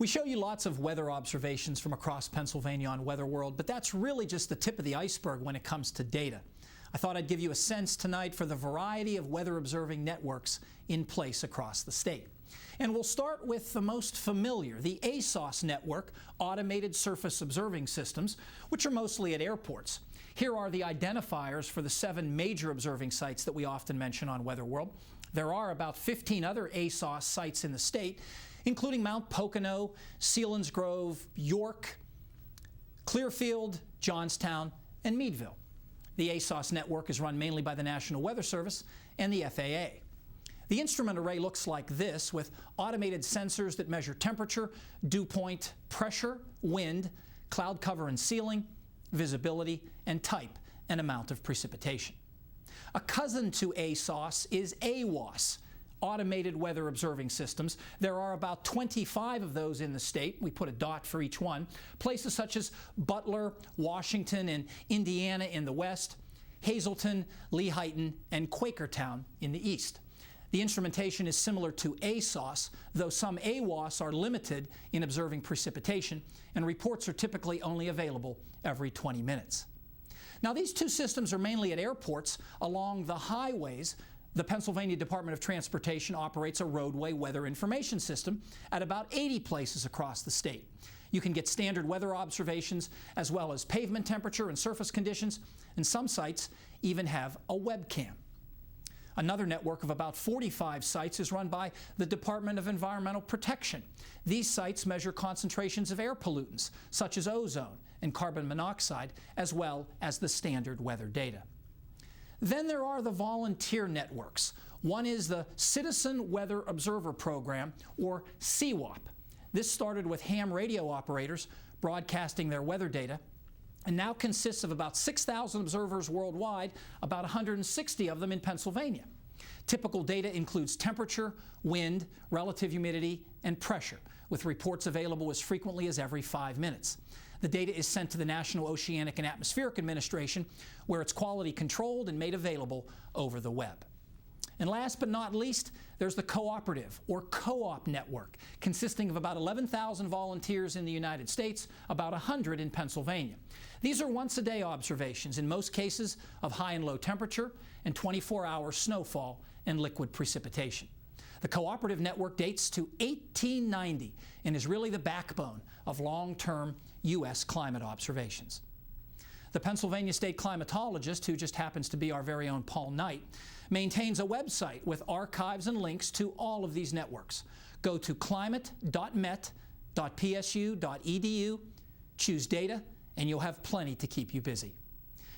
We show you lots of weather observations from across Pennsylvania on Weather World, but that's really just the tip of the iceberg when it comes to data. I thought I'd give you a sense tonight for the variety of weather observing networks in place across the state. And we'll start with the most familiar, the ASOS network, Automated Surface Observing Systems, which are mostly at airports. Here are the identifiers for the 7 major observing sites that we often mention on Weather World. There are about 15 other ASOS sites in the state, including Mount Pocono, Selinsgrove, York, Clearfield, Johnstown, and Meadville. The ASOS network is run mainly by the National Weather Service and the FAA. The instrument array looks like this, with automated sensors that measure temperature, dew point, pressure, wind, cloud cover and ceiling, visibility, and type and amount of precipitation. A cousin to ASOS is AWOS, Automated Weather Observing Systems. There are about 25 of those in the state. We put a dot for each one. Places such as Butler, Washington, and Indiana in the west, Hazleton, Lehighton, and Quakertown in the east. The instrumentation is similar to ASOS, though some AWOS are limited in observing precipitation, and reports are typically only available every 20 minutes. Now, these two systems are mainly at airports. Along the highways, the Pennsylvania Department of Transportation operates a roadway weather information system at about 80 places across the state. You can get standard weather observations as well as pavement temperature and surface conditions, and some sites even have a webcam. Another network of about 45 sites is run by the Department of Environmental Protection. These sites measure concentrations of air pollutants, such as ozone and carbon monoxide, as well as the standard weather data. Then there are the volunteer networks. One is the Citizen Weather Observer Program, or CWOP. This started with ham radio operators broadcasting their weather data, and now consists of about 6,000 observers worldwide, about 160 of them in Pennsylvania. Typical data includes temperature, wind, relative humidity, and pressure, with reports available as frequently as every 5 minutes. The data is sent to the National Oceanic and Atmospheric Administration, where it's quality controlled and made available over the web. And last but not least, there's the cooperative, or co-op network, consisting of about 11,000 volunteers in the United States, about 100 in Pennsylvania. These are once-a-day observations, in most cases of high and low temperature, and 24-hour snowfall and liquid precipitation. The cooperative network dates to 1890 and is really the backbone of long-term U.S. climate observations. The Pennsylvania State climatologist, who just happens to be our very own Paul Knight, maintains a website with archives and links to all of these networks. Go to climate.met.psu.edu, choose data, and you'll have plenty to keep you busy.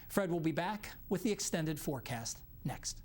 Fred will be back with the extended forecast next.